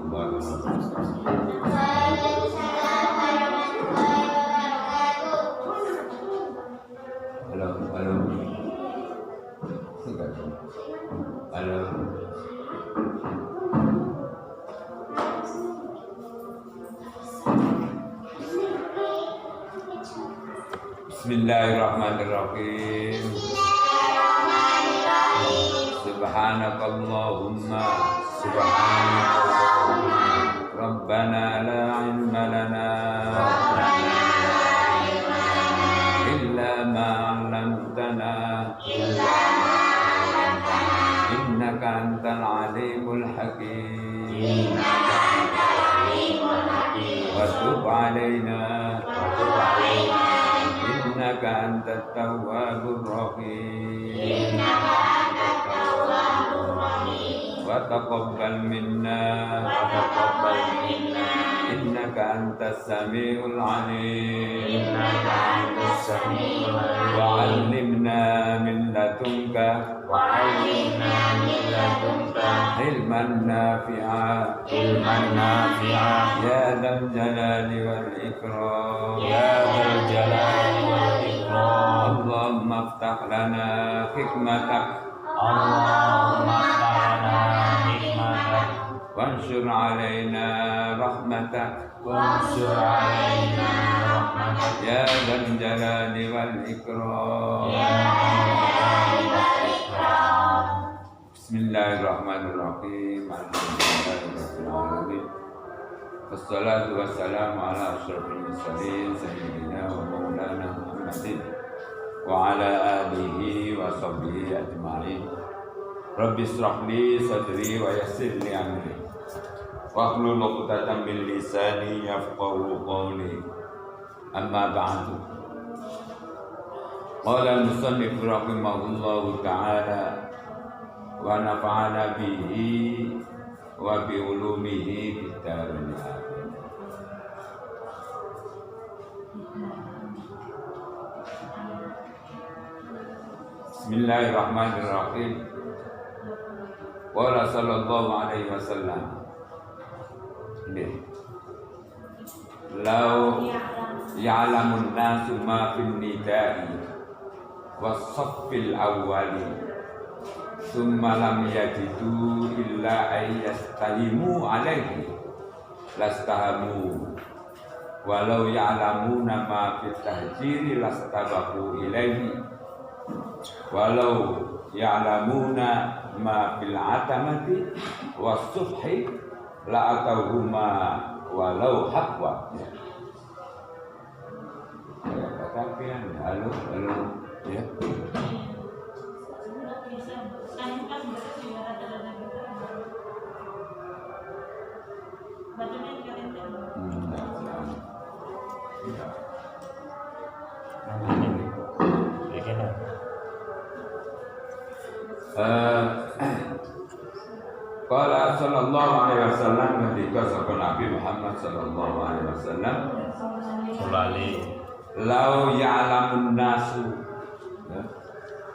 warahmatullahi wabarakatuh. Halo, halo. Halo. Bismillahirrahmanirrahim. Subhanakallahumma Rabbana la ilma lana illa ma 'allamtana innaka antal alimul hakim wa tub 'alaina innaka antat tawwabur rahim wa taqabbal minna innaka antas samiul alim wa 'allimna min ladunka ilman nafi'a ya dzal jalali wal ikram Allahumma iftah lana hikmatak wansur alaina rahmatak ya dzal jalali wal ikram. Bismillahirrahmanirrahim. Alhamdulillahirabbil alamin. Wassalatu wassalamu ala asyrofil mursalin sayyidina wa maulana Muhammadin wa ala alihi wa sahbihi ajma'in. Rabbi shrah li sadri wa yassir li amri wahlul 'uqdatam min lisani yafqahu qawli. Amma ba'du. Qala al-musannif rahimahullahu ta'ala wa nafa'ana bihi wa bi ulumihi fid dharain. Bismillahirrahmanirrahim. Qala sallallahu alaihi wasallam, law ya'lamun nasu ma fin nida'i was-saffil awwali summa lam yajidu illa ay yastahimu alaihi lastahamu walau ya'lamuna ma fit tahjiri lastabahu ilaihi walau ya'lamuna ma fil atamati was-subhi la'atauhuma walau habwa. Tapi halo ya. Qala sallallahu alaihi wasallam, ketika sahabat Nabi Muhammad sallallahu alaihi wasallam, lau ya'lamun nasu,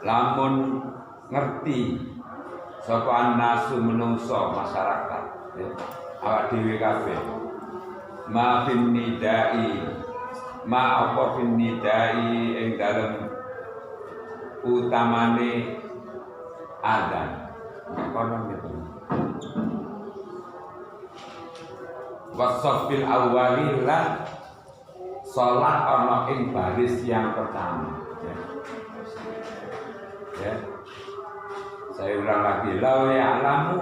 lamun ngerti sapa nasu menungso masyarakat, awak dhewe kabeh, ma fin nidai, ma apa fin nidai ing dalem utamane adzan. Kono gitu. Wasafil awwali lan salat ana ing baris yang pertama. Ya. Saya ulang lagi, lau ya'lamu,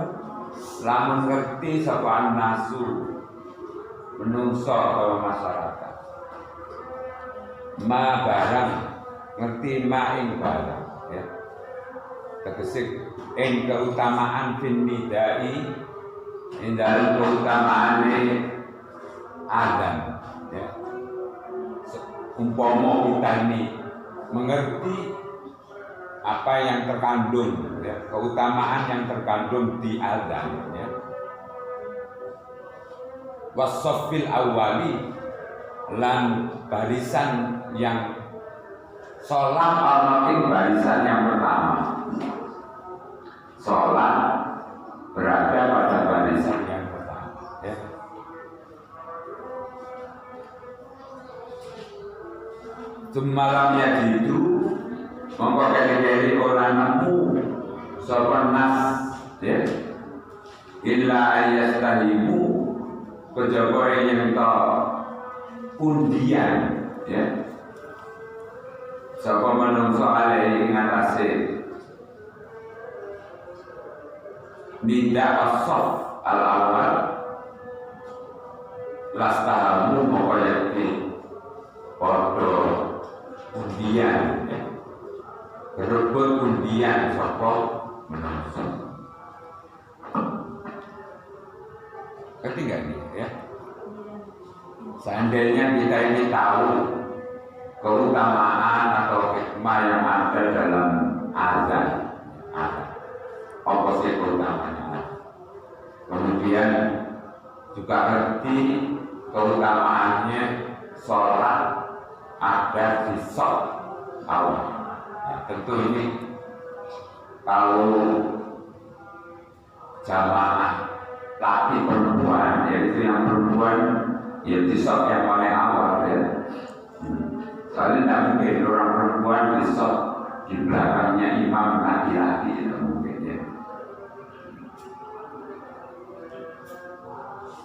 lamun ngerti sapa nasu menungso atau masyarakat. Ma barang ngerti ma ing barang, ya. Tegese ing keutamaan fin nidai, ing dalam keutamaane adzan, ya. Umpama kita ini mengerti apa yang terkandung, ya, keutamaan yang terkandung di adzan, ya. Wasafil awwali lan barisan yang sholat ana ing barisan yang pertama. Sholat berada pada barisan yang pertama, ya. Semalamnya itu mongko keri-keri ora nemu sapa nas ya illa ayastahimu kejaba yen ta undian ya sapa manungsa alai ing atase ninda asaf al awal lastahamu mongko yakti padha undian ya. Berebut undian sapa menungso. Ngerti nggak ini ya? Seandainya kita ini tahu keutamaan atau hikmah yang ada dalam azan, apa sih keutamanya? Kemudian juga ngerti keutamaannya sholat ada di sholat awal. Ya, tentu ini kalau jamaah laki perempuan, yaitu yang perempuan ya di sholat yang paling awal ya. Soalnya tidak mungkin orang perempuan di sholat di belakangnya imam laki-laki, tidak mungkin ya.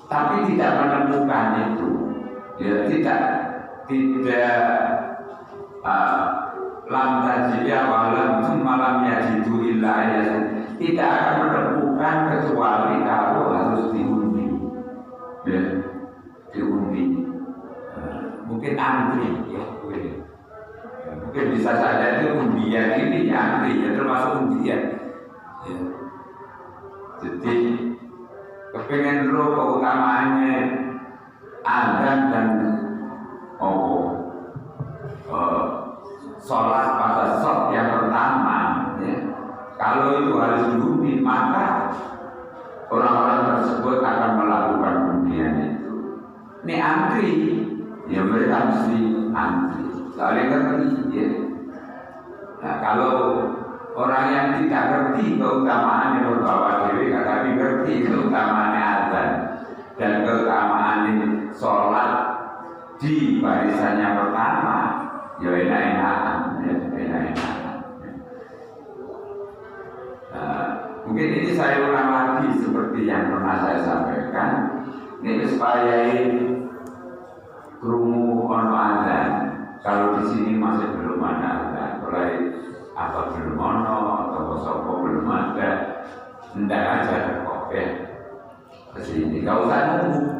Tapi tidak menemukan itu, ya tidak lam tajiyah walam malam yajidu illa ya, tidak akan menemukan kecuali kalau harus diundi ya, diundi mungkin antri ya, mungkin bisa saja itu undian ini antri ya, termasuk undian ya. Jadi kepengen lo keutamaannya azan dan sholat pada sholat yang pertama ya. Kalau itu harus diundi maka orang-orang tersebut akan melakukan undian itu. Ini antri ya, mereka mesti antri saling ngerti ya. Nah, kalau orang yang tidak ngerti keutamaan yang berbawa diri, tapi ngerti keutamaan azan dan keutamaan sholat di barisan yang pertama, ya enak-enakan ya, enak-enakan. Mungkin ini saya ulang lagi seperti yang pernah saya sampaikan. Ini supaya krungu ono azan. Kalau di sini masih belum ada azan, mulai apa belum ono atau sopo belum ada, hendak aja kok ya. Kesini kau usah nunggu.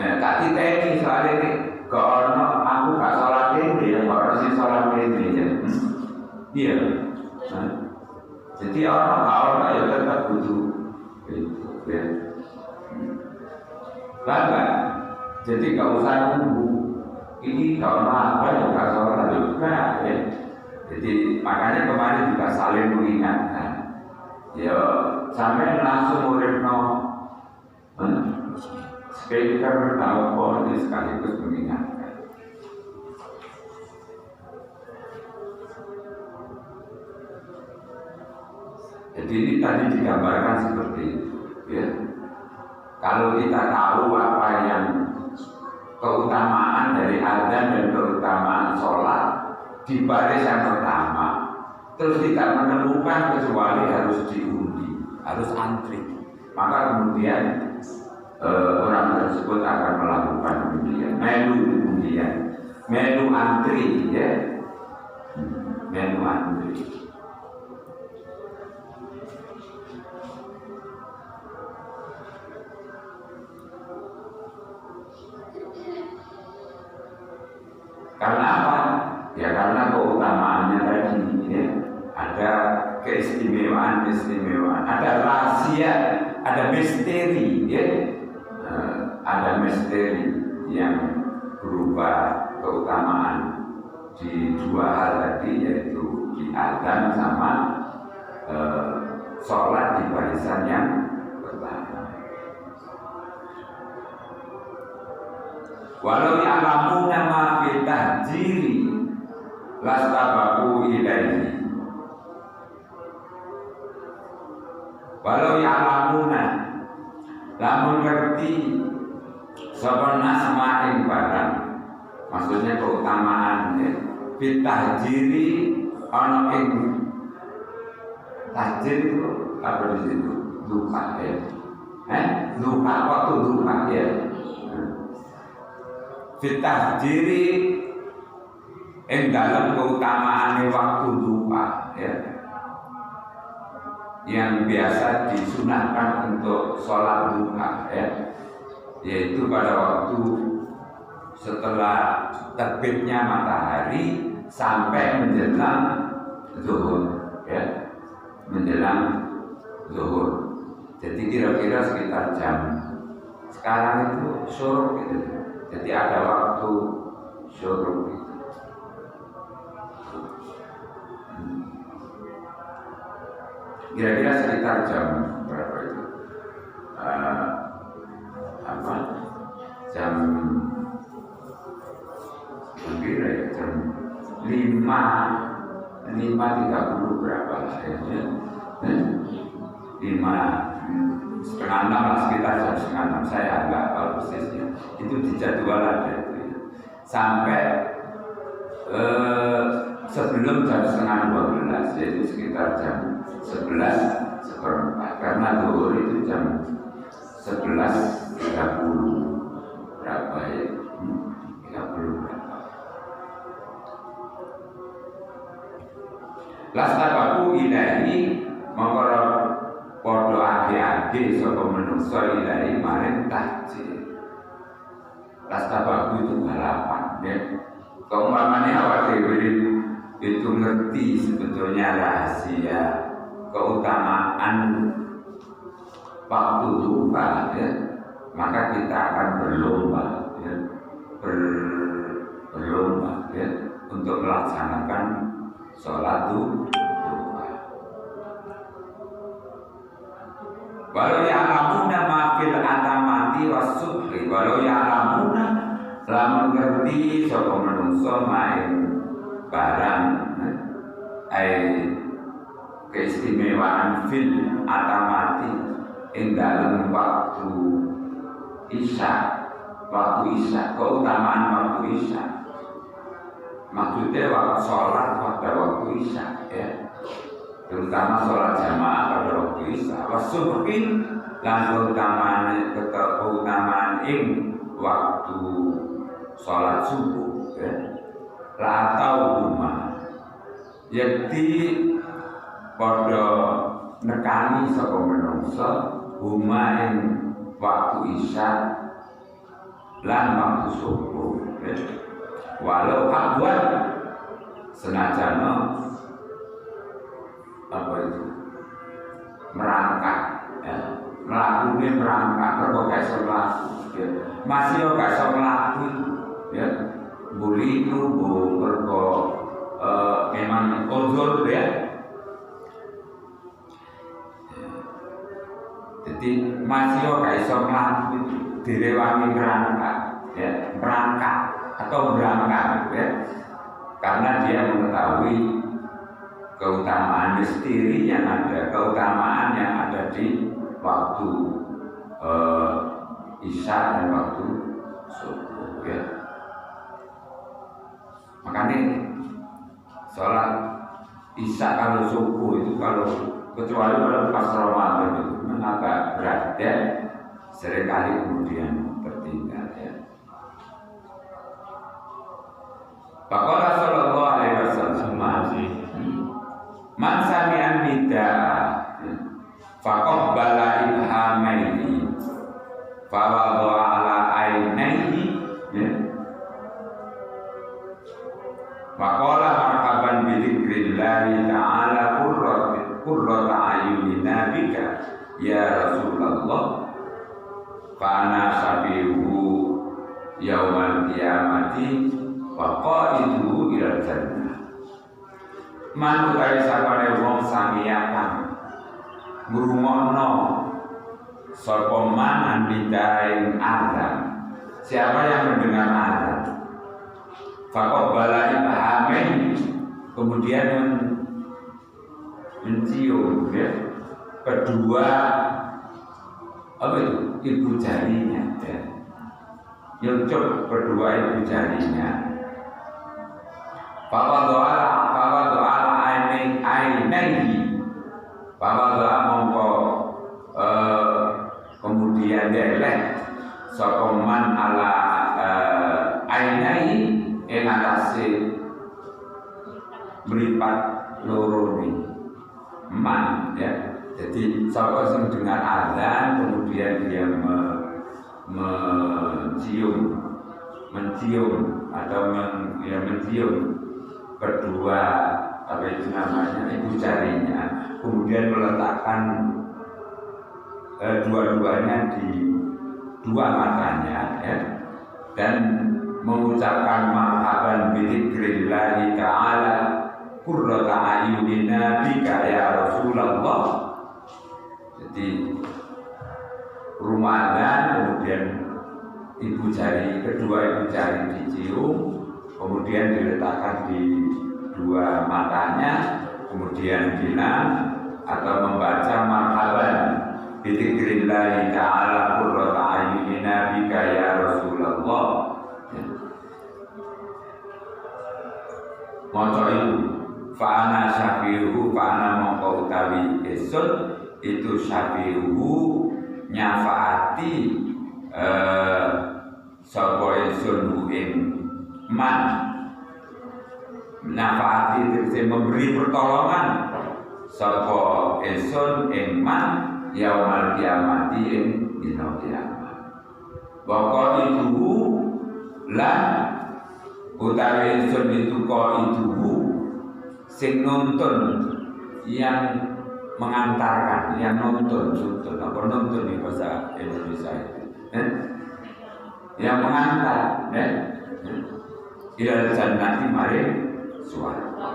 Tak kita ini soalnya ini kok ono aku gak sholat ini ya, kok harus sholat ini ya. Iya. Jadi orang ya tetap butuh itu ya. Bahkan jadi gak usah nunggu. Ini gak ono apa ya gak sholat juga ya. Jadi makanya kemarin juga saling mengingatkan. Ya sampai langsung muridno speaker telepon ini sekaligus mengingatkan. Jadi ini tadi digambarkan seperti itu ya. Kalau kita tahu apa yang keutamaan dari azan dan keutamaan sholat di baris yang pertama, terus tidak menemukan kecuali harus diundi, harus antri, maka kemudian orang tersebut akan melakukan undian, melu antri ya, melu antri. Karena apa? Ya karena keutamaannya tadi ya, ada keistimewaan, ada rahasia, ada misteri ya. Ada misteri yang berupa keutamaan di dua hal tadi, yaitu di azan sama sholat di barisan yang pertama. Walau ya'lamuna ma fi tahjiri lastabaku ilaihi. Walau ya'lamuna, lamun ngerti sapa nas ma'ing barang, maksudnya keutamaan ya, Bitahjiri ana ing tahjir itu apa di situ? Duka ya. Duka waktu duka ya. Bitahjiri ing dalam keutamaane waktu duka ya. Yang biasa disunahkan untuk sholat duha ya, yaitu pada waktu setelah terbitnya matahari sampai menjelang zuhur ya, menjelang zuhur. Jadi kira-kira sekitar jam sekarang itu syuruk gitu. Jadi ada waktu syuruk gitu. Kira-kira sekitar jam berapa itu? Jam kira ya jam 5:30 berapa lah ya? 5:30 lah, sekitar jam 5:30 saya agak tahu persisnya. Itu di jadwal ada itu ya. Sampai sebelum jam 11:30 yaitu sekitar jam 11:15 karena zuhur itu jam 11:30 berapa ya? 30 berapa? Lastabaku ilahi mongkoro podo ade-ade saka menungso ilahi maring tahjir. Lastabaku itu balapan ya. Keumpamannya awak dhewe itu ngerti sebetulnya rahasia keutamaan waktu duha ya, maka kita akan berlomba ya, berlomba ya untuk melaksanakan sholat duha. Walau ya'lamuna ma fil atamati was-subhi, walau ya'lamuna lamun ngerti sapa manungsa main barang keistimewaan fil atamati ing dalem waktu isya, keutamaan waktu isya. Maksudnya waktu sholat pada waktu isya ya, terutama sholat jamaah pada waktu isya. Wasubuhin lan keutamaan ing waktu sholat subuh ya. La tau huma yakti pada nekani saka menungsa huma ing waktu isya lan waktu subuh ya. Walau abwan senajan apa itu merangkak ya, melakukan merangkak berbagai melaku ya. Masih gak iso melaku ya, buli itu memang uzur ya. Jadi masih gak iso melaku direwangi merangkak ya, merangkak atau berangkat ya, karena dia mengetahui keutamaan misteri yang ada, keutamaan yang ada di waktu isya dan waktu subuh ya. Makanya sholat isya kalau subuh itu kalau kecuali pada pas Ramadan itu agak berat ya, seringkali kemudian tertinggal ya. Faqala sallallahu alaihi wasallam man sami'an nidaa faqabbala ibhamaihi fa wada'a ala ainaihi faqala marhaban bi dzikrillahi ta'ala qurrata ayunina bika ya Rasulullah fa ana sabihu yaumal qiyamati faqaidu ila jannah. Man utawi sapane wong samiatan ngrungokno sapa man andidaing azan. Siapa yang mendengar azan faqabbala ibhamin, kemudian mencium ya, kedua apa itu ibu jarinya ya, nyucuk kedua ibu jarinya. Fawadu'ala ainaihi. Fawadu'a mongko kemudian deleh sokoman ala ainaihi ing atase mripat loro ni man ya. Jadi sapa sing dengar azan kemudian dia mencium atau mencium kedua apa itu namanya ibu jarinya, kemudian meletakkan dua-duanya di dua matanya ya, dan mengucapkan marhaban bi dzikrillahi ta'ala qurrata ayunina bika ya Rasulullah. Jadi rumah azan kemudian kedua ibu jari dicium, kemudian diletakkan di dua matanya, kemudian bilang atau membaca marhaban bi dzikrillahi ta'ala qurrata ayunina bika ya Rasulullah. Maca itu fa'ana syafi'uhu fa'ana mongko utawi esun itu syafi'uhu nyafaati sapa esun ing man, nyafaati tegese memberi pertolongan sapa esun ing man yaumul kiamati ing dina kiamat. Baka itu lan utawi esun itu sing nuntun yang mengantarkan, yang nuntun apa nuntun di bahasa Indonesia itu yang mengantar ila jannati mari swarga.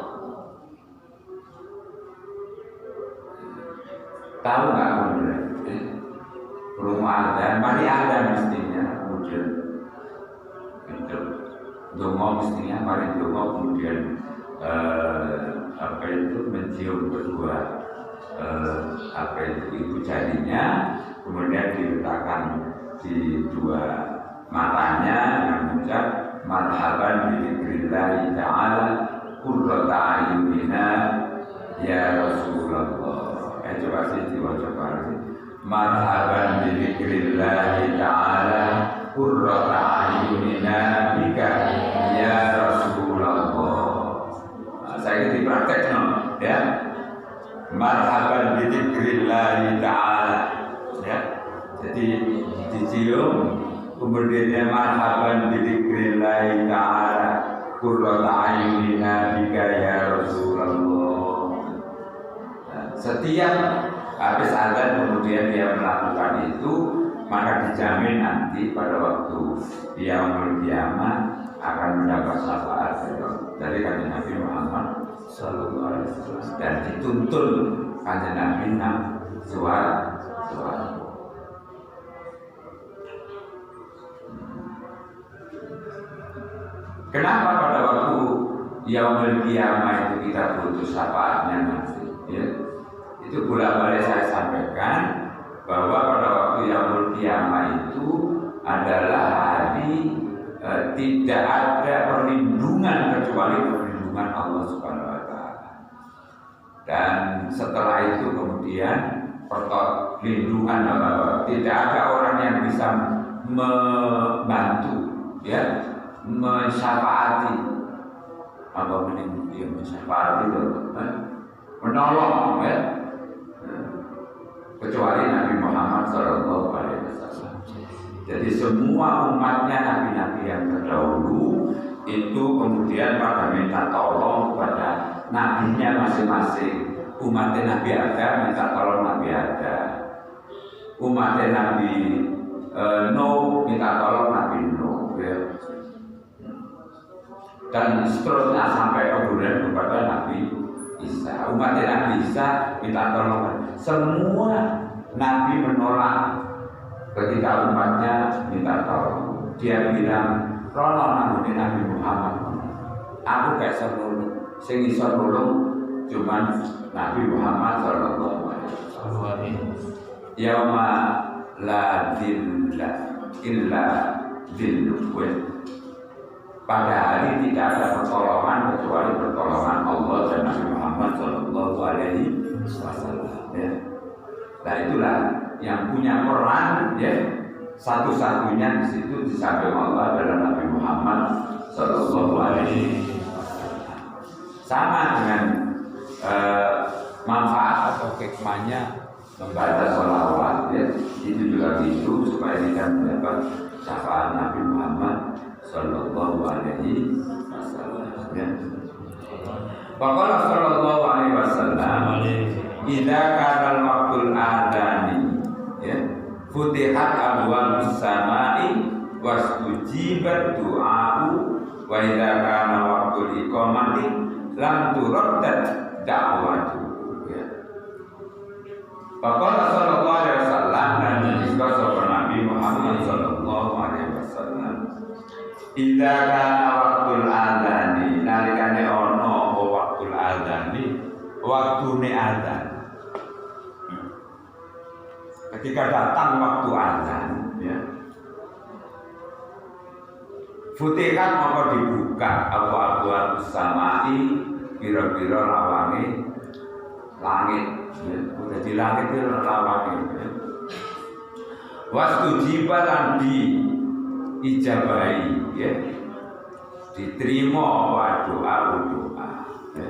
Tahu nggak kemudian rumah ada mari ada mestinya kemudian itu dongo mestinya mari dongo kemudian apa itu mencium kedua apa itu ibu jarinya, kemudian diletakkan di dua matanya dengan mengucap marhaban bi dzikrillahi ta'ala qurrata ayunina ya Rasulullah. Coba sih coba marhaban bi dzikrillahi ta'ala qurrata ayunina bika ya Rasulullah. Saya ini praktek ya. Marhaban bi dzikrillahi ta'ala ya. Jadi dicium kemudian marhaban bi dzikrillahi ta'ala qurrata ayunina bika ya Rasulullah. Setiap habis azan kemudian dia melakukan itu, maka dijamin nanti pada waktu yaumul kiamat akan mendapat syafaat dari kanjeng Nabi Muhammad sallallahu alaihi wasallam dan dituntun kanjeng Nabi nang suara. Kenapa pada waktu yaumul kiamat itu kita butuh syafaatnya nanti ya? Itu bolak-balik saya sampaikan bahwa pada waktu yaumul kiamat itu adalah hari tidak ada perlindungan kecuali perlindungan Allah Subhanahu wa Ta'ala. Dan setelah itu kemudian perlindungan tidak ada orang yang bisa membantu ya, mensyafaati apa mensyafaati itu menolong ya, kecuali Nabi Muhammad sallallahu alaihi wasallam. Jadi semua umatnya nabi-nabi yang terdahulu itu kemudian pada minta tolong kepada nabinya masing-masing. Umatnya Nabi Adam minta tolong Nabi Adam. Umatnya Nabi Nuh minta tolong Nabi Nuh ya. Dan seterusnya sampai kemudian kepada Nabi Isa. Umatnya Nabi Isa minta tolong. Semua nabi menolak ketika umatnya minta tolong. Dia bilang, "Rono namune Nabi Muhammad. Aku gak iso nulung. Sing iso nulung cuman Nabi Muhammad sallallahu alaihi wasallam." Yauma la dzilla illa dzilluh. pada hari tidak ada pertolongan kecuali pertolongan Allah dan Nabi Muhammad Shallallahu Alaihi Wasallam. Ya. Nah itulah yang punya peran, ya, satu-satunya di situ di samping Allah adalah Nabi Muhammad Shallallahu Alaihi Wasallam. Sama dengan manfaat atau hikmahnya membaca sholawat, ya, itu juga gitu supaya kita mendapat syafaat Nabi Muhammad Sallallahu Alaihi Wasallam. Ya. Faqala Sallallahu Alaihi Wasallam, idza kana al-waqtul adani, ya, futihat abwabus samai wastujibat du'a'u, wa idza kana waqtul iqamati lam turaddad da'watu. Ya. Faqala Sallallahu Alaihi Wasallam, dan disebut sahabat Nabi Muhammad Sallallahu Alaihi Wasallam, idza kana waqtul adzani, nalikane ono apa waqtul adzani, waktune adzan. Ketika datang waktu adzan, ya, futihat maka dibuka apa samai, kira-kira lawange langit, ya. Udah di langit itu lawange, ya. Wastujibalan di ijabahi, ya, diterima apa doa, ya.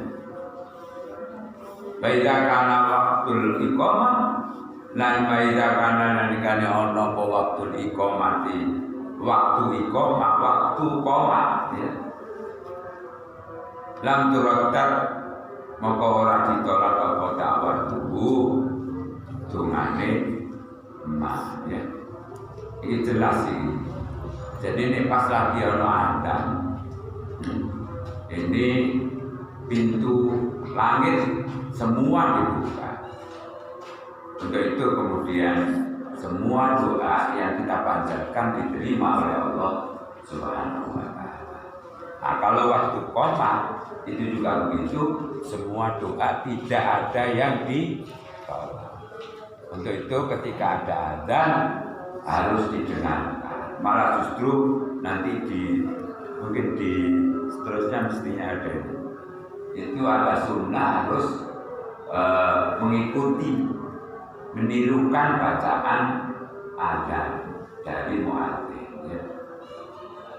Baida kana waktul iqamah, lan baida kana nalikane ana apa waktul iqamati, waktu iqamah, waktu qomah, ya. Lam turaddad maka ora ditolak apa dakwah tubuh dungane emas, ya. Ini jelas ini. Jadi ini pas lagi ono adzan, ini pintu langit semua dibuka. Untuk itu kemudian semua doa yang kita panjatkan diterima oleh Allah Subhanahu wa Ta'ala. Nah, kalau waktu qomah itu juga begitu, semua doa tidak ada yang ditolak. Untuk itu ketika ada adzan harus didengarkan. Malah justru nanti mungkin di seterusnya mestinya ada itu ada sunnah harus mengikuti, menirukan bacaan adzan dari muadzin, ya.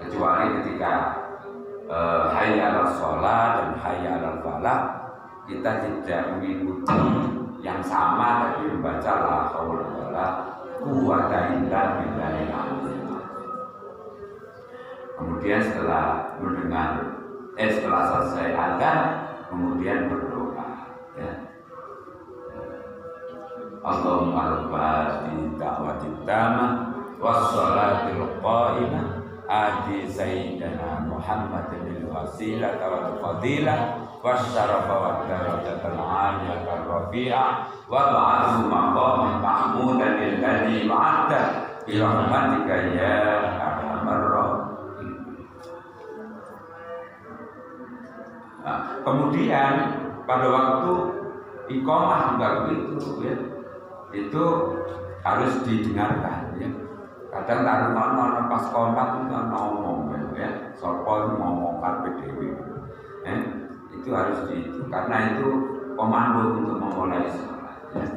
Kecuali ketika hayya 'alas shalah dan hayya 'alal falah, kita tidak mengikuti yang sama tapi membaca la haula wala quwwata illa billahil aliyyil azim. Kemudian setelah setelah selesai adzan kemudian berdoa, ya. Allahumma rabbati da'wati tamah wassalatil qa'imah adi sayyidina Muhammadin wasilah wal fadilah wasyarafa wa darajatal 'aliyatal rafi'ah wa ba'athu maqaman mahmudan alladhi wa'ada bi rahmatika ya arhamar rahimin. Nah, kemudian pada waktu iqamah juga begitu, ya. Itu harus didengarkan, ya. Kadang taruh mana pas komat itu ngomong, ya, sapa ngomong kabeh dhewe, itu harus karena itu komando untuk memulai sholat, ya.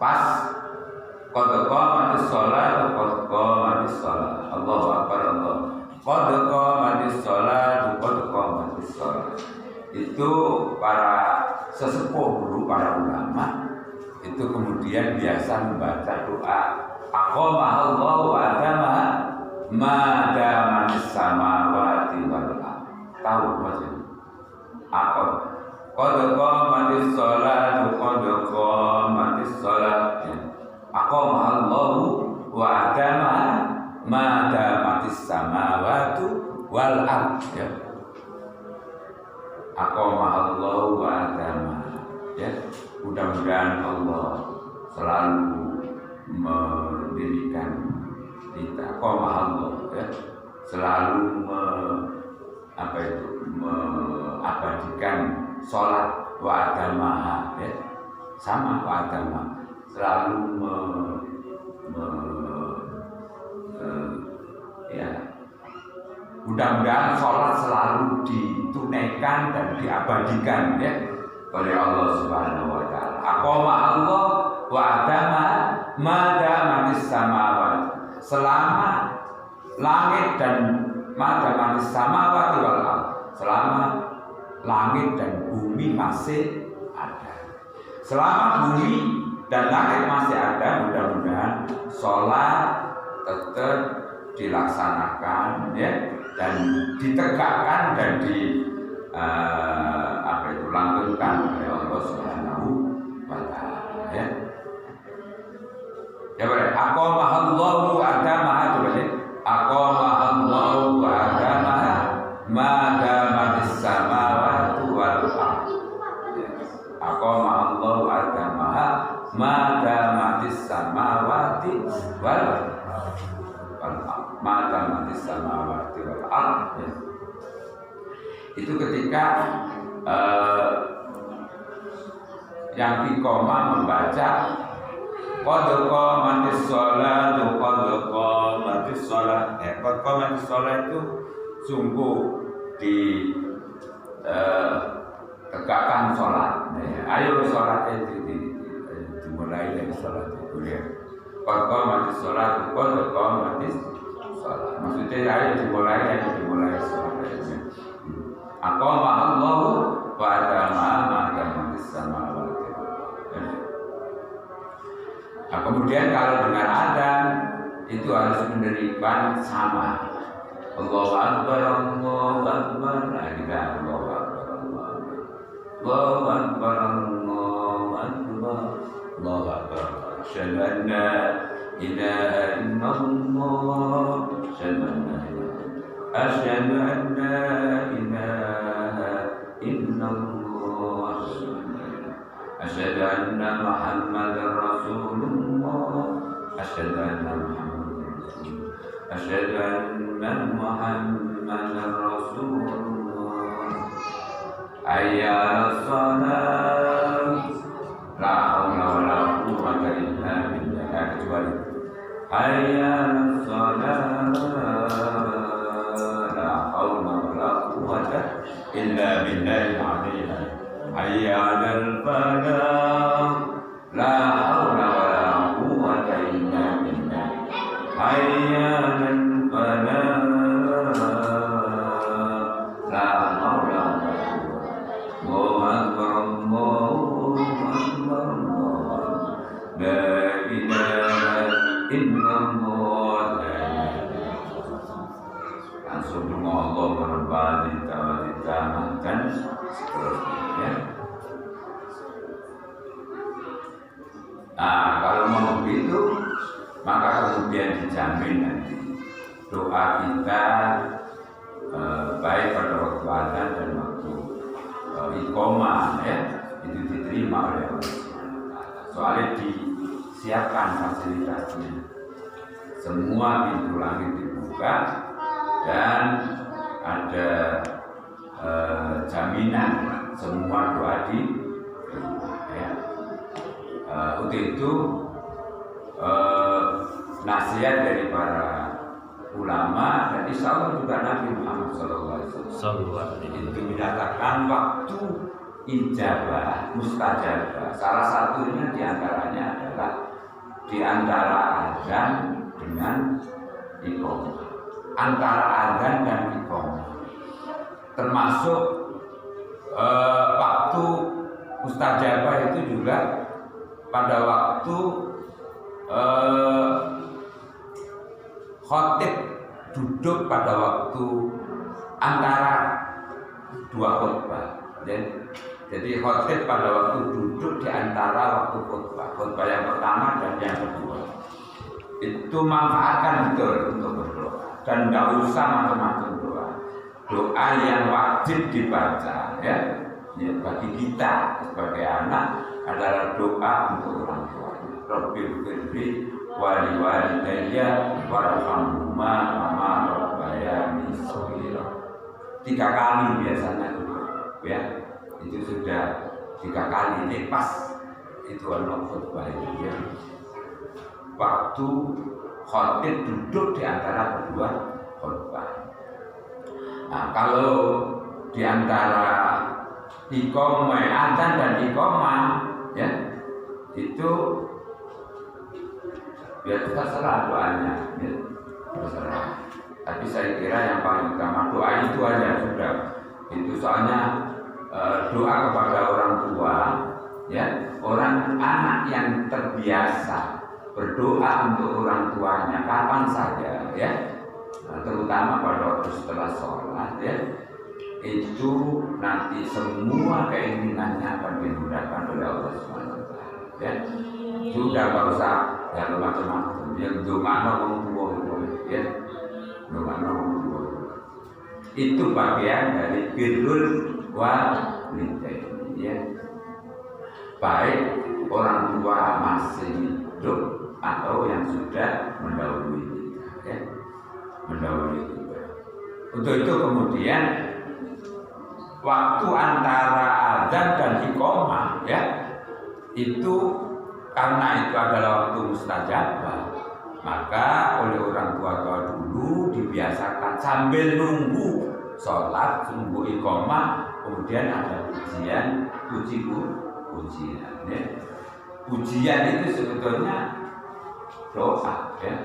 Pas qad qamatis shalah, Allahu akbar, Allah. Qad qamatis shalah, itu para sesepuh dulu, para ulama itu kemudian biasa membaca doa aqama Allahu adama ma damat samawati wal ardh. Tahu maksudnya apa? Qad qamatis shalah, aqama Allahu wa adama ma damatis samawati wal ardh, ya. Aqama Allahu wa adama, ya. Mudah-mudahan Allah selalu mendirikan kita, Allah, ya, selalu mengabadikan sholat wa adamaha, ya, sama wa adama, selalu mudah-mudahan sholat selalu ditunaikan dan diabadikan ya oleh Allah Subhanahu wa taala. Aqama Allah wa adama madamatis samawati. Selama langit dan madamatis samawati wal ardh. Selama langit dan bumi masih ada. Selama bumi dan langit masih ada, mudah-mudahan sholat tetap dilaksanakan ya, dan ditegakkan dan langgengkan oleh Allah Subhanahu wa taala ya. Ya boleh. Aqamahallahu adamaha coba ya. Aqamahallahu adamaha madamatis samawati wal ardh. Aqamahallahu adamaha madamatis samawati wal madamatis samawati wal ardh ya. Itu ketika yang iqamah membaca qad qamatis sholatu qad qamatis sholat. Qad qamatis sholat itu sungguh tegakkan sholat. Ayo sholat itu dimulai dari sholat itu ya. Qad qamatis sholatu qad qamatis sholat. Maksudnya ayo dimulai sholat itu. Aqama Allahu wa adama madamatis samawati. Nah, kemudian kalau dengar adzan itu harus menerima sama. Allahu Akbar, Allahu Akbar. Nah, kita Allahu Akbar, Allahu Akbar, Allahu Akbar, Allahu Akbar. Asyhadu an la ilaha illallah. Asyhadu an la ilaha illallah. Asyhadu anna Muhammadar Rasulullah. Asyhadu anna Muhammadar Rasulullah. Asyhadu anna Muhammadar Rasulullah. Hayya 'alas shalah. La haula wala quwwata illa billah. Kecuali hayya 'alas shalah. La haula wala quwwata illa billahil 'aliyyil. Hayya 'alal falah. La haula wala quwwata illa billah. Hayya 'alal falah. La haula wala quwwata. Allahu akbar, Allahu akbar. La ilaha illallah. Langsung dengan Allah berbadi dan seterusnya. Nah, kalau mau begitu, maka kemudian dijamin nanti doa kita baik pada waktu adzan dan waktu iqamah ya, itu diterima oleh Allah. Soalnya disiapkan fasilitasnya, semua pintu langit dibuka dan ada jaminan semua doa diterima ya. Untuk itu nasihat dari para ulama dan insya Allah juga Nabi Muhammad SAW itu menyatakan waktu ijabah mustajabah salah satunya diantaranya adalah diantara azan dengan iqamah, antara azan dan iqamah, termasuk waktu mustajabah itu juga pada waktu khotib duduk pada waktu antara dua khutbah. Jadi khotib pada waktu duduk di antara waktu khutbah yang pertama dan yang kedua. Itu manfaatkan betul untuk berdoa dan tidak usah macam-macam doa. Doa yang wajib dibaca ya bagi kita sebagai anak adalah doa untuk orang tuanya. Rabbil firli wali walidayya warhamhuma kama rabbayani shaghira. 3 kali biasanya ya. Itu sudah 3 kali ini pas itu anak khutbah itu ya. Waktu khotib duduk di antara kedua khutbah. Nah, kalau di antara iqamah, adzan dan iqamah ya itu ya terserah doanya ya, terserah. Tapi saya kira yang paling utama doa itu aja sudah. Itu soalnya doa kepada orang tua ya, orang anak yang terbiasa berdoa untuk orang tuanya kapan saja ya, terutama pada waktu setelah sholat ya, itu nanti semua keinginannya akan dimudahkan oleh Allah SWT ya. Sudah nggak usah ya macam-macam yang domano ya, domano itu bagian dari birrul walidain ya, baik orang tua masih hidup atau yang sudah mendahului kita ya, mendahului kita. Untuk itu kemudian waktu antara adzan dan iqamah ya, itu karena itu adalah waktu mustajabah, maka oleh orang tua dulu dibiasakan sambil nunggu sholat, nunggu iqamah, kemudian ada ujian ya. Ujian itu sebetulnya doa ya,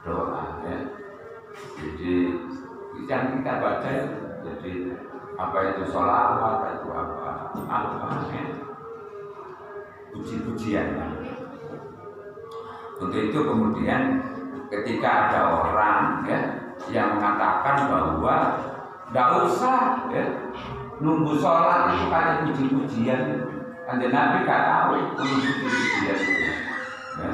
doa ya. Jadi yang kita baca itu, jadi apa itu sholawat, itu apa ya, puji-pujian. Untuk itu kemudian ketika ada orang ya yang mengatakan bahwa tidak usah ya nunggu sholat itu kan puji-pujian, Kanjeng Nabi gak tahu puji-pujian itu ya.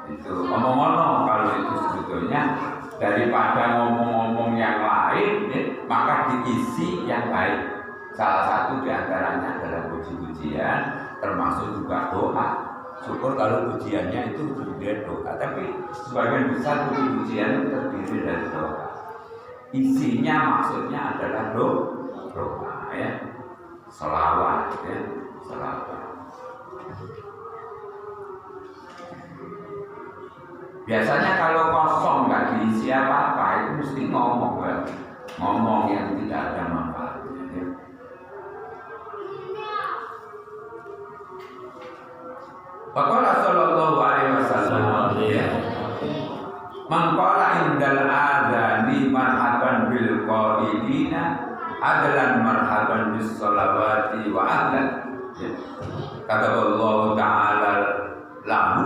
Itu omong-omong kalau itu sebetulnya daripada ngomong-ngomong yang lain ya, maka diisi yang baik. Salah satu diantaranya adalah puji-pujian, termasuk juga doa. Syukur kalau pujiannya itu kemudian doa, tapi sebagian besar puji-pujian itu terdiri dari doa. Isinya maksudnya adalah doa ya, selawat ya, selawat. Biasanya kalau kosong nggak diisi apa-apa itu mesti ngomong ya, ngomong yang tidak ada manfaatnya ya. Faqala sallallahu alaihi wasallam ya, man qala indal adzani marhaban bil qaidina adlan marhaban bis sholawati wa ahlan ya. Kata Allah Ta'ala lahu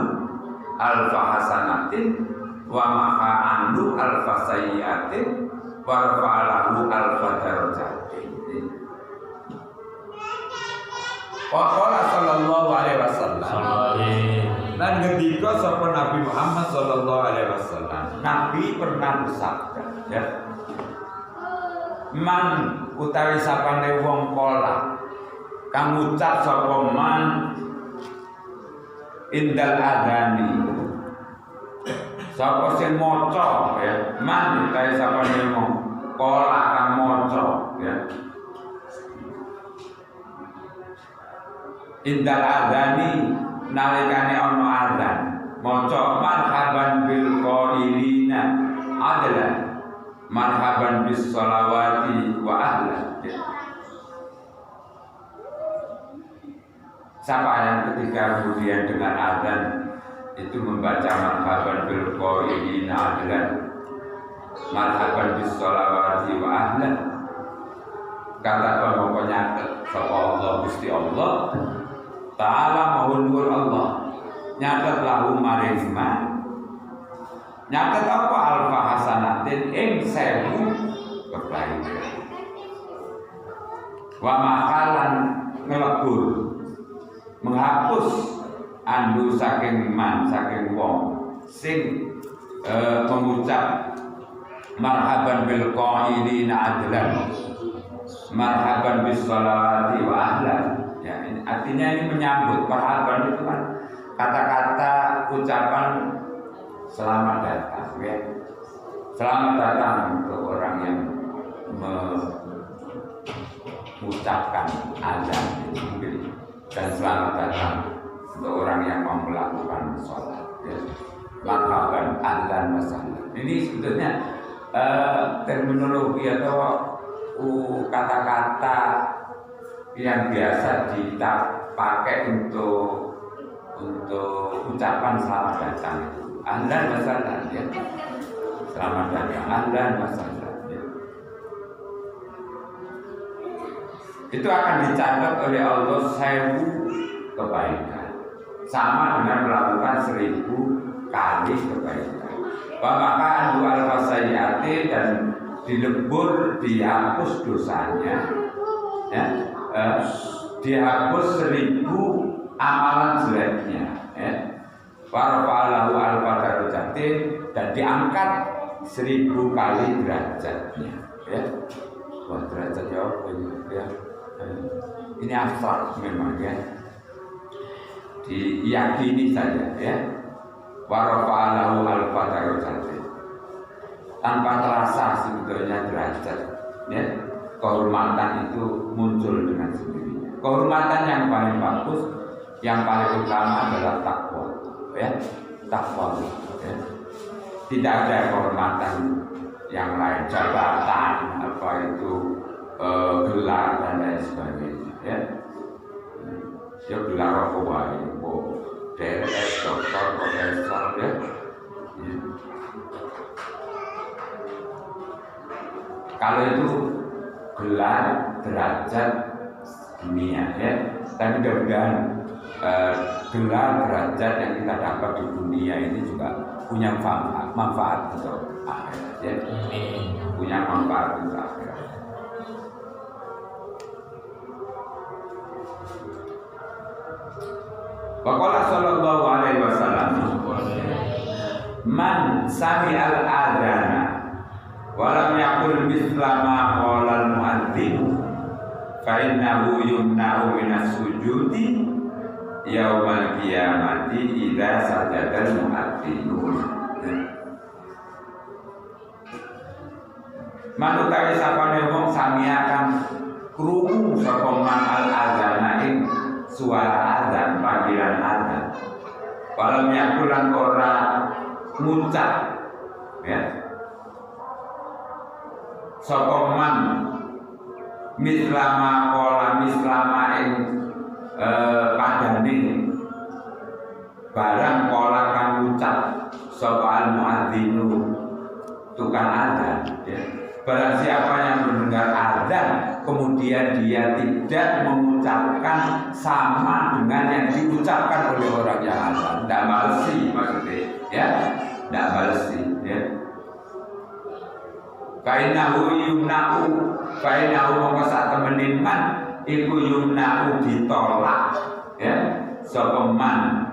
alfa hasanatin wa maha anhu alfa sayyiatin wa rafa'alahu alfa darajatin. Wa qala sallallahu alaihi wasallam, dan ketika sapa Nabi Muhammad sallallahu alaihi wasallam, Nabi pernah bersabda ya, man utawi sapane wong pola kang ngucap sapa man indal adani, sapa sing maca ya, man utawi sapane wong pola kang maca ya, indal adani nalikane ana adzan maca marhaban bil qailina adlan marhaban bis sholawati wa ahlan ya. Siapa yang ketika kemudian dengan adzan itu membaca marhaban bil qailina adlan marhaban bis sholawati wa ahlan, kata pokoknya sapa Allah Gusti Allah Ta'ala mahulur Allah nyatet lahu maring man, nyatet apa alfa hasanatin ing 1000 kebaikan wa makalan ngelebur menghapus andu saking man saking wong sing mengucap marhaban bil qailina adlan marhaban bis sholawati wa ahlan ya. Artinya ini menyambut. Marhaban itu kan kata-kata ucapan selamat datang ya. Selamat datang untuk orang yang mengucapkan azan dan selamat datang untuk orang yang mau melakukan sholat ya. Marhaban ahlan wa sahlan. Ini sebetulnya terminologi atau kata-kata yang biasa kita pakai untuk ucapan selamat datang itu ahlan wa sahlan ya. Selamat datang ahlan wa sahlan ya. Itu akan dicatat oleh Allah 1000 kebaikan, sama dengan melakukan 1000 kali kebaikan. Maka dua al-fasayyati dan dilebur, dihapus dosanya ya, dihapus 1000 amalan jeleknya ya. Warfa'alahu al-fadarajati dan diangkat 1000 kali derajatnya ya. Wah, derajat ya apa ini ya. Ini abstrak memang ya, diyakini saja ya. Warfa'alahu al-fadarajati tanpa terasa sebetulnya derajat ya. Kehormatan itu muncul dengan sendirinya. Kehormatan yang paling bagus, yang paling utama adalah takwa ya. Takwa ya. Tidak ada kehormatan yang lain, jabatan apa itu, gelar dan lain sebagainya ya. Ya gelar apa wae, DRS, doktor, profesor ya. Kalau itu gelar derajat dunia ya, tapi mudah-mudahan gelar derajat yang kita dapat di dunia ini juga punya manfaat untuk akhirat ya. Punya manfaat untuk akhirat. Waqala sallallahu alaihi wasallam, man sami'al adana walam yaqul misla ma qala al-mu'adzin fa innahu yumna'u minas sujudi yaumal qiyamati idza sajada al-mu'adzin. Manutawi sapane wong sami akan krungu sapa man al-adzana ing suara azan, panggilan azan. Walam yaqul lan ora ngucap ya. Sokoman mislama kola mislama ing padane barang kola kang ucap soal muadzinu tukang adzan ya. Barang siapa yang mendengar adzan kemudian dia tidak mengucapkan sama dengan yang diucapkan oleh orang yang adzan, tidak balesi maksudnya ya, tidak balesi ya. Kainahu yumna'u, kainahu mongko sak temenin man iku yumna'u ditolak ya, sapa man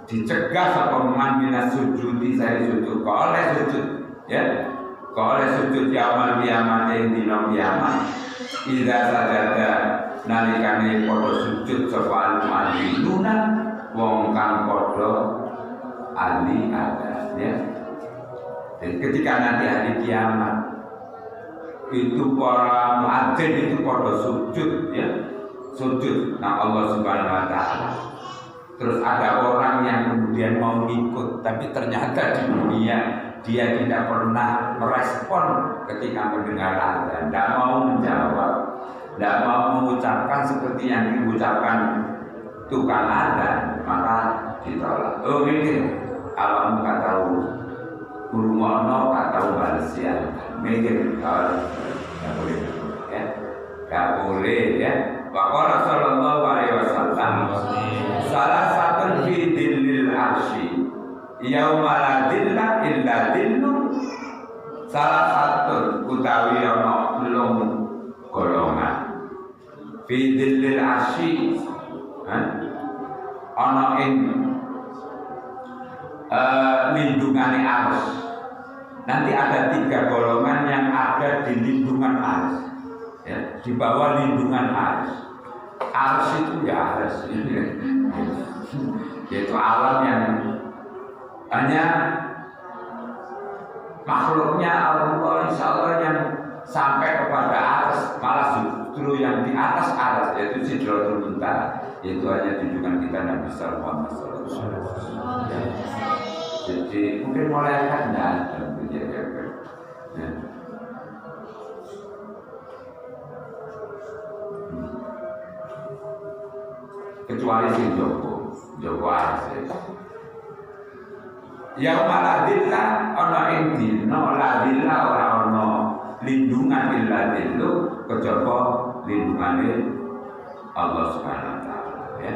dicegah sapa man minas sujudi saya sujud oleh sujud ya, oleh sujud yaumul qiyamah ing dina kiamat. Idza sajada nalikane padha sujud sapa al-mu'minuna wong kang padha ahli ada ya. Dan ketika nanti hari kiamat itu para muadzin itu pada sujud ya, sujud nah Allah Subhanahu wa taala. Terus ada orang yang kemudian mau ikut, tapi ternyata di dunia dia tidak pernah merespon ketika mendengar azan, tidak mau menjawab, tidak mau mengucapkan seperti yang diucapkan tukang azan, maka ditolak. Oh mikir, awakmu gak tahu kurungono gak tahu balesian, mikir kalau gak boleh ya, gak boleh ya. Waqala sallallahu alaihi wasallam, salah satu fi dhillil arsy yauma la dhilla illa dhillu. Salah satu utawi ana telung golongan fi dhillil arsy ana ing lindungane ars. Nanti ada 3 golongan yang ada di lindungan ars ya, di bawah lindungan ars. Ars itu ya ars yaitu alam yang hanya makhluknya Allah, insya Allah yang sampai kepada ars, malah justru yang di atas ars yaitu Sidratul Muntaha, yaitu hanya junjungan kita Nabi sallallahu alaihi wasallam. Jadi mungkin mulai kan ada Ya. Kecuali sing Joko Arsy. Ya maladillah ana ing dina ladillah ora ana lindungan illa dillu kejaba lindungane Allah Subhanahu wa taala ya.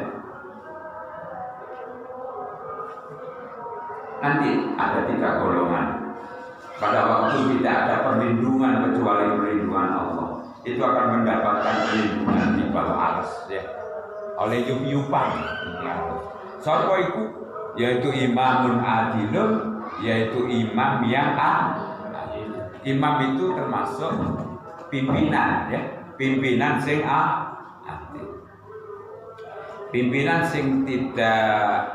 Nanti ada 3 golongan. Pada waktu tidak ada perlindungan kecuali perlindungan Allah, itu akan mendapatkan perlindungan di bawah aras ya. Oleh yup-yupan. Sapa iku? Yaitu imamun adilun, yaitu imam yang adil. Imam itu termasuk pimpinan ya, pimpinan sing adil. Pimpinan sing tidak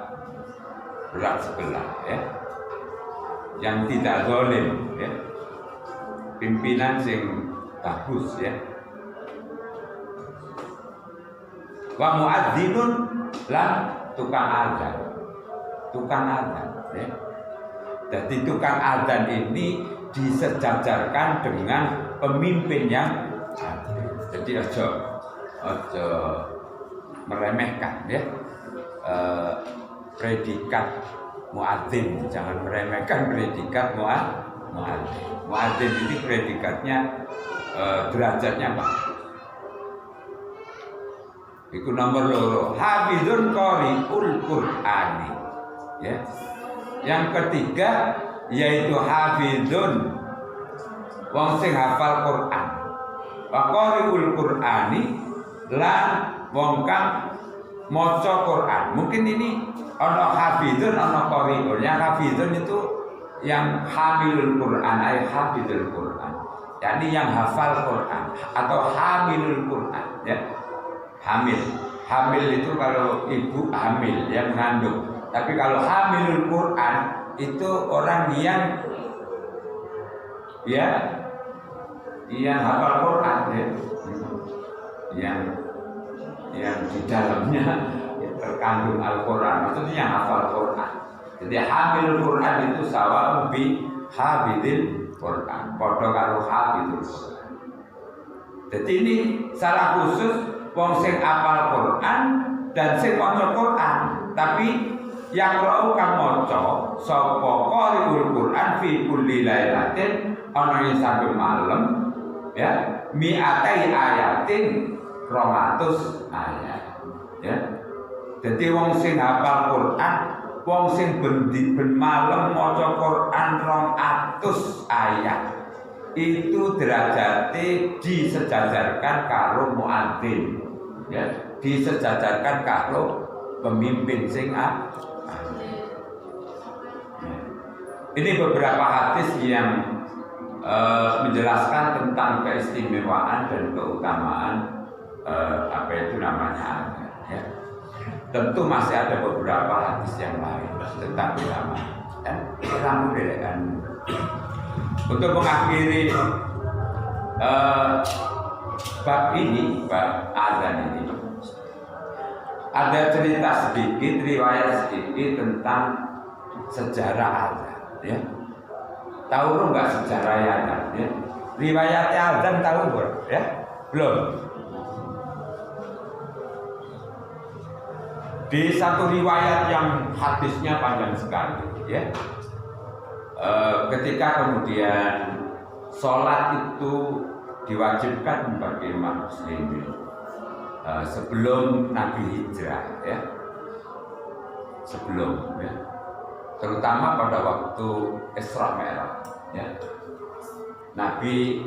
berat sebelah ya, yang tidak zalim ya, pimpinan sing bagus ya. Wa muadzinun lan tukang azan ya. Jadi tukang azan ini disejajarkan dengan pemimpin yang adil. Jadi ojo meremehkan ya predikat muadzin, jangan meremehkan predikat muadzin. Muadzin ini predikatnya derajatnya Pak. Iku nomor loro, hafizun qari'ul Qur'ani. Ya. Yang ketiga yaitu hafizun wong sing hafal Quran. Wa qari'ul Qur'ani lan wong kang maca Quran. Mungkin ini ana hafizun ana qari'un. Yang hafizun itu yang hamilul Quran, ay hafizul Quran. Yani yang hafal Quran atau hamilul Quran ya. Hamil itu kalau ibu hamil yang mengandung. Tapi kalau hamilul Quran itu orang yang hafal Quran ya. Yang di dalamnya terkandung Al-Quran, maksudnya yang hafal Quran. Jadi hamilul Quran itu sawa'un bi hafidil Quran, padha karo hafidul Quran. Jadi ini salah khusus wong sing apal Quran dan sing maca Quran, tapi yang rau kang maca sapa qari'ul Quran fi kulli lailatin ana ing saben malam ya mi'atai ayatin 200 ayat ya. Jadi wong sing hafal Quran, wong sing ben malam maca Quran 200 ayat itu derajate disejajarkan karo muadzin ya, disejajarkan karo pemimpin sing Ini beberapa hadis yang menjelaskan tentang keistimewaan dan keutamaan apa itu namanya ya. Tentu masih ada beberapa hadis yang lain tentang ulama dan ilmu delegan. Untuk mengakhiri bab ini, bab azan ini, ada cerita sedikit, riwayat sedikit tentang sejarah azan. Ya, tahu nggak sejarah azan? Ya, riwayatnya azan tahu nggak? Ya, belum. Di satu riwayat yang hadisnya panjang sekali, ya. Ketika kemudian sholat itu diwajibkan bagi umat muslimin sebelum Nabi hijrah, ya, sebelum, ya, terutama pada waktu Isra Mi'raj, ya, Nabi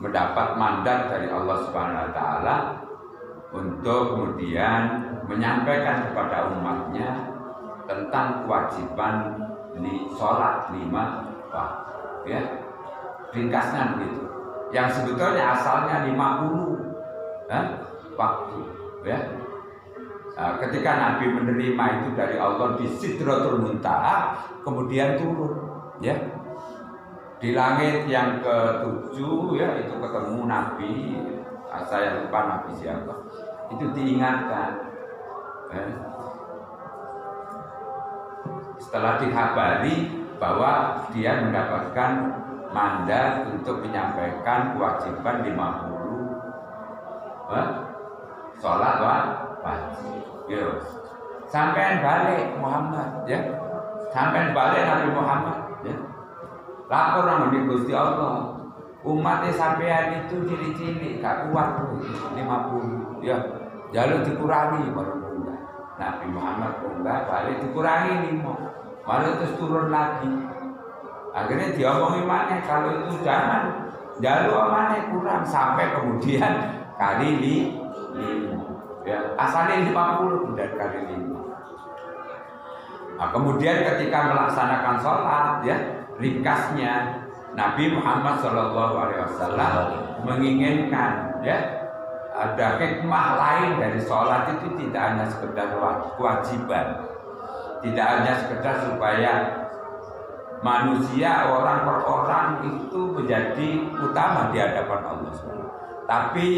mendapat mandat dari Allah Subhanahu Wa Taala untuk kemudian menyampaikan kepada umatnya tentang kewajiban sholat 5 waktu, ya, ringkasnya begitu. Yang sebetulnya asalnya 50 waktu, ya. Ketika Nabi menerima itu dari Allah di Sidratul Muntaha, kemudian turun, ya, di langit yang ke-7, ya, itu ketemu Nabi. Saya lupa Nabi siapa. Itu diingatkan, ya. Setelah dikabari bahwa dia mendapatkan mandat untuk menyampaikan kewajiban 50 sholat wajib. Yo. Sampai balik Muhammad ya. Sampai balik Nabi Muhammad ya. Lapor nang Gusti Allah. Umatnya sampean itu cilik-cilik gak kuat tuh 50 ya. Jalur dikurangi baru enggak. Nabi Muhammad enggak balik dikurangi 5. Lalu terus turun lagi. Akhirnya diomongin mana kalau itu jangan jalur mana kurang sampai kemudian kali 5 ya, asalnya 50 kemudian kali 5. Nah, kemudian ketika melaksanakan sholat ya, ringkasnya Nabi Muhammad SAW menginginkan ya ada hikmah lain dari sholat itu, tidak hanya sekedar kewajiban, tidak hanya sekedar supaya manusia orang per orang itu menjadi utama di hadapan Allah SWT, tapi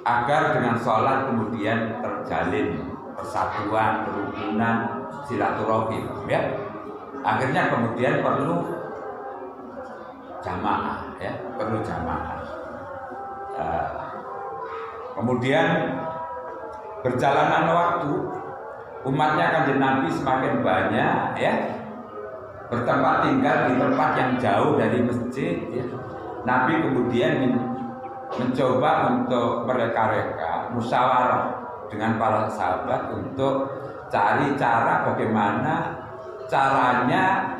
agar dengan sholat kemudian terjalin persatuan, kerukunan, silaturahim ya. Akhirnya kemudian perlu jamaah ya, perlu jamaah. Kemudian berjalanan waktu, umatnya Kanjeng Nabi semakin banyak ya, bertempat tinggal di tempat yang jauh dari masjid ya. Nabi kemudian mencoba untuk mereka-reka musyawarah dengan para sahabat untuk cari cara bagaimana caranya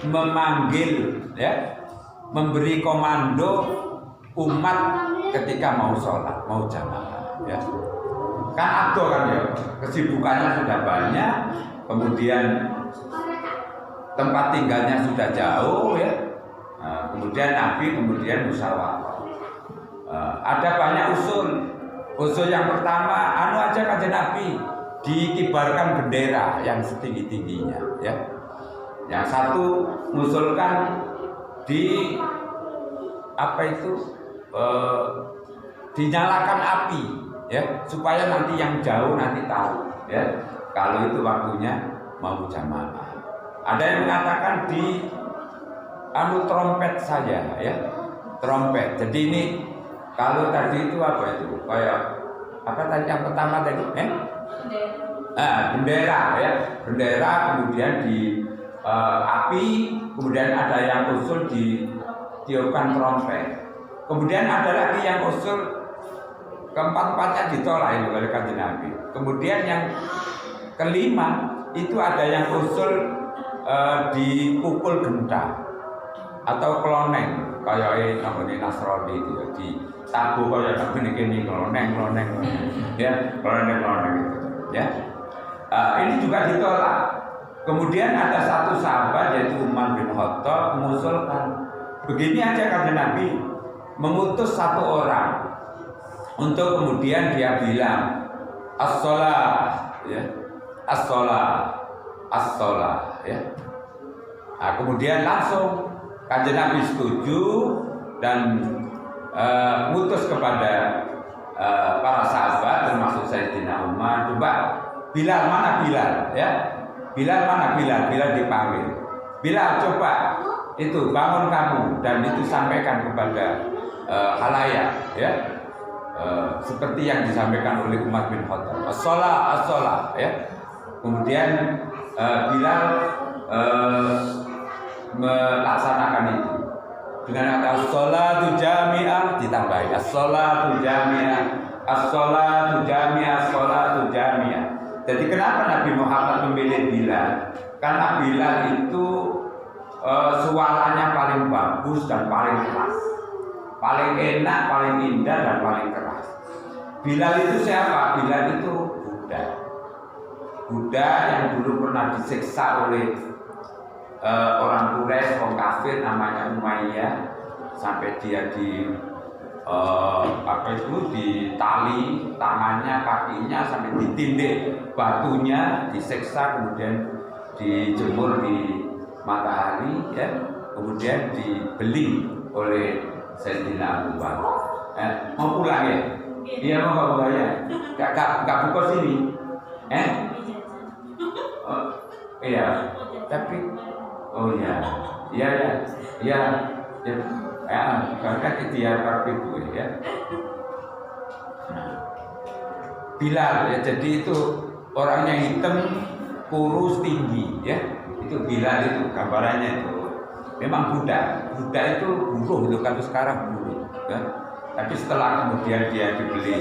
memanggil ya, memberi komando umat ketika mau sholat, mau jamaah ya. Kan abdo kan ya, kesibukannya sudah banyak, kemudian tempat tinggalnya sudah jauh ya. Nah, kemudian Nabi kemudian musyawarah. Ada banyak usul. Usul yang pertama, aja Kanjeng Nabi dikibarkan bendera yang setinggi-tingginya ya. Yang satu mengusulkan di dinyalakan api ya, supaya nanti yang jauh nanti tahu ya kalau itu waktunya mau jamaah. Ada yang mengatakan di trompet saja ya, trompet. Jadi ini kalau tadi itu apa itu kayak apa tadi yang pertama tadi bendera ya, bendera kemudian di api, kemudian ada yang usul di tiupkan trompet, kemudian ada lagi yang usul keempat-empatnya ditolak oleh Kanjeng Nabi. Kemudian yang kelima itu ada yang usul dipukul genta atau keloneng kayak namanya Nasrani itu ya, di tabu kayak namanya gini keloneng ya, keloneng itu ya. Ini juga ditolak. Kemudian ada satu sahabat yaitu Umar bin Khattab mengusulkan begini aja, Kanjeng Nabi mengutus satu orang untuk kemudian dia bilang as-shalah ya, as-shalah ya. Nah, kemudian langsung Kanjeng Nabi setuju dan mengutus kepada para sahabat termasuk Sayyidina Umar, coba Bilal mana Bilal ya, Bilal mana Bilal dipanggil, Bilal coba itu bangun kamu dan itu sampaikan kepada halayak ya, seperti yang disampaikan oleh Umar bin Khattab, as-shalah ya. Kemudian Bilal melaksanakan itu dengan kata as-shalatu jami'ah, ditambahi as-shalatu jami'ah, as-shalatu jami'ah, as-shalatu jami'ah. Jadi kenapa Nabi Muhammad memilih Bilal? Karena Bilal itu suaranya paling bagus dan paling keras, paling enak, paling indah dan paling keras. Bilal itu siapa? Bilal itu Buddha yang dulu pernah disiksa oleh orang Quraisy, orang kafir namanya Umayyah, sampai dia di ditali tangannya, kakinya, sampai ditindik batunya, disiksa, kemudian dijemur di matahari ya, kemudian dibeli oleh Sayyidina Abu Bakar. Mau pulang ya? Iya, mau pulang ya? Gak buka sini? Iya, tapi oh iya. Ya, bahkan ikhtiar itu ya. Bilal ya, jadi itu orangnya hitam, kurus, tinggi ya. Itu Bilal itu gambarannya itu. Memang Buddha itu buruh itu kan sekarang buruh ya. Tapi setelah kemudian dia dibeli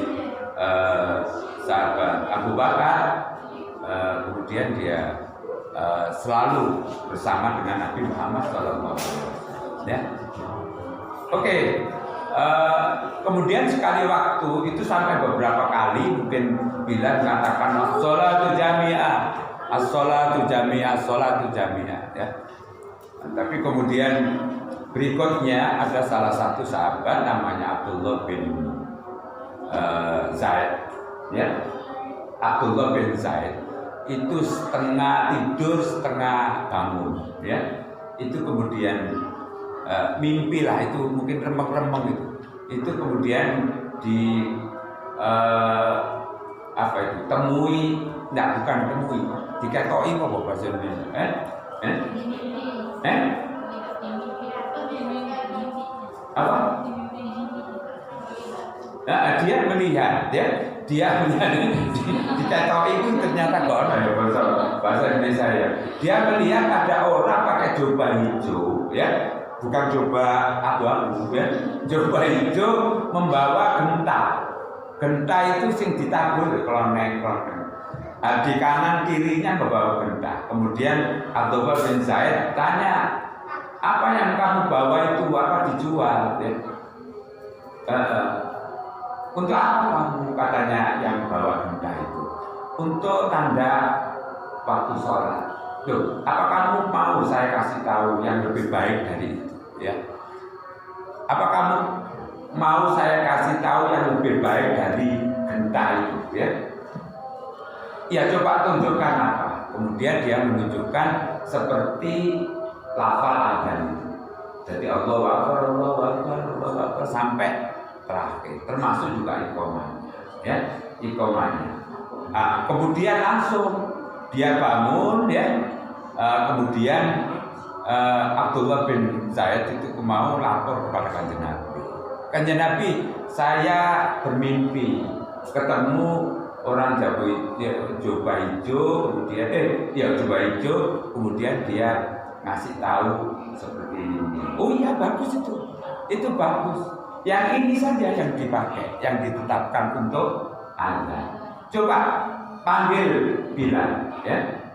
sahabat Abu Bakar, kemudian dia selalu bersama dengan Nabi Muhammad SAW ya. Oke. Kemudian sekali waktu itu sampai beberapa kali mungkin Bilal mengatakan as-sholatu jami'ah, as-sholatu jami'ah, as-sholatu jami'ah ya. Tapi kemudian berikutnya ada salah satu sahabat namanya Abdullah bin Zaid ya. Abdullah bin Zaid itu setengah tidur setengah bangun ya. Itu kemudian mimpi lah, itu mungkin remeng-remeng itu kemudian di apa itu temui, enggak, bukan temui, diketoi apa bahasa Indonesia apa? Nah, dia melihat ya, diketoi itu ternyata nggak ada ya bahasa Indonesia ya. Dia melihat ada orang pakai jubah hijau ya, bukan jubah abu-abu ya, jubah hijau membawa genta. Genta itu sing ditabur keloneng. Nah, di kanan kirinya membawa genta. Kemudian Abdullah bin Zaid tanya, apa yang kamu bawa itu, apa dijual ya? Untuk apa kamu, katanya yang bawa genta itu? Untuk tanda waktu sholat. Loh, apa kamu mau saya kasih tahu yang lebih baik dari itu ya? Apa kamu mau saya kasih tahu yang lebih baik dari genta itu ya? Ya, coba tunjukkan apa. Kemudian dia menunjukkan seperti lafal adzan itu. Jadi Allahu Akbar, Allahu Akbar, Allahu Akbar sampai terakhir, termasuk juga iqomahnya ya, iqomahnya. Nah, kemudian langsung dia bangun ya. Kemudian Abdullah bin Zaid itu mau lapor kepada Kanjeng Nabi. Kanjeng Nabi, saya bermimpi ketemu orang jubah hijau, kemudian jubah hijau, kemudian dia ngasih tahu seperti ini. Oh iya, bagus itu bagus. Yang ini saja yang dipakai, yang ditetapkan untuk Anda. Coba panggil Bilal ya.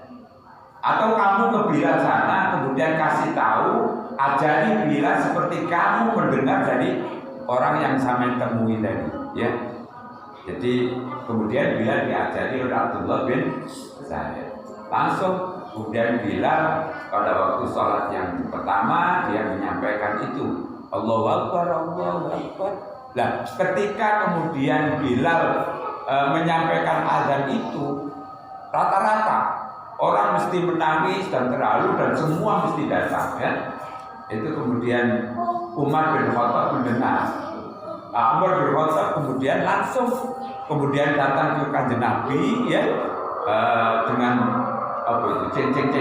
Atau kamu ke Bilal sana, kemudian kasih tahu, ajari Bilal seperti kamu mendengar dari orang yang sama temui tadi ya. Jadi kemudian Bilal diajari oleh Abdullah bin Zaid. Langsung kemudian Bilal pada waktu sholat yang pertama dia menyampaikan itu, Allahu Akbar, Allahu Akbar. Nah, ketika kemudian Bilal menyampaikan azan itu, rata-rata orang mesti menangis dan terharu dan semua mesti datang ya. Itu kemudian Umar bin Khattab mendengar. Umar bin Khattab kemudian langsung datang ke Kanjeng Nabi ya, dengan apa itu cenceng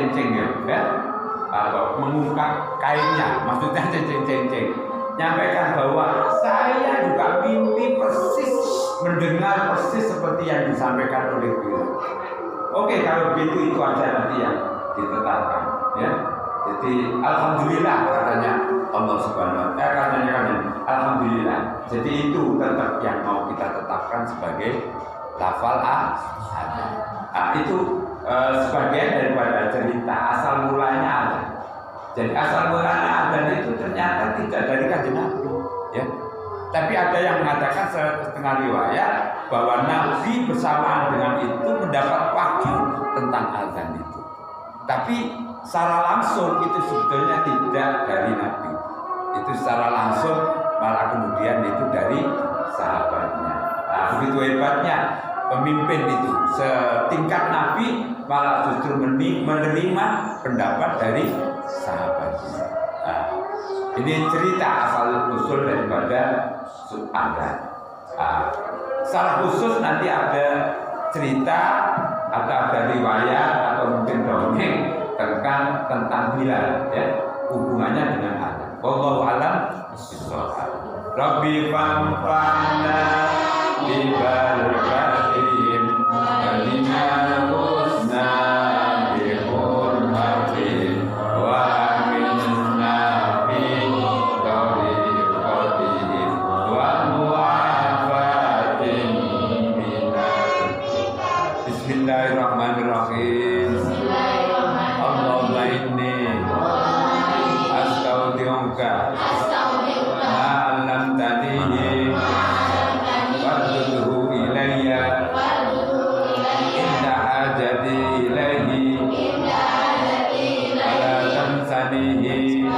ya, mengungkap kainnya, maksudnya cenceng, nyampaikan bahwa saya juga mimpi persis, mendengar persis seperti yang disampaikan oleh Bilal. Oke, kalau begitu itu aja nanti yang ditetapkan ya. Jadi alhamdulillah katanya Allah Subhanahu wa taala, katanya alhamdulillah. Jadi itu tetap yang mau kita tetapkan sebagai lafal adzan. Itu sebagian daripada cerita asal mulanya adzan. Jadi asal mulanya adzan itu ternyata tidak dari Kanjeng Nabi ya. Tapi ada yang mengatakan setengah riwayat bahwa Nabi bersamaan dengan itu mendapat wahyu tentang azan itu. Tapi secara langsung itu sebetulnya tidak dari Nabi. Itu secara langsung malah kemudian itu dari sahabatnya. Nah, begitu hebatnya pemimpin itu setingkat Nabi malah justru menerima pendapat dari sahabatnya. Nah, ini cerita asal usul daripada adzan. Secara khusus nanti ada cerita atau ada riwayat atau mungkin dongeng tentang Bilal ya, hubungannya dengan adzan. Wallahu a'lam bishawab. Rabbi fanfa'na bi barakatihim walina husna bi hurmatihim wa aminna fi tariqatihim wa mu'afatihim minal. Bismillahirrahmanirrahim. Allahumma inni astaudi'uka ma'allamtanihi fardudhu ilayya inda hajati ilayhi ala tansanihi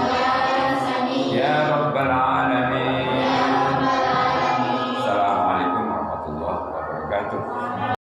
ya rabbal alamin. Assalamualaikum warahmatullahi wabarakatuh.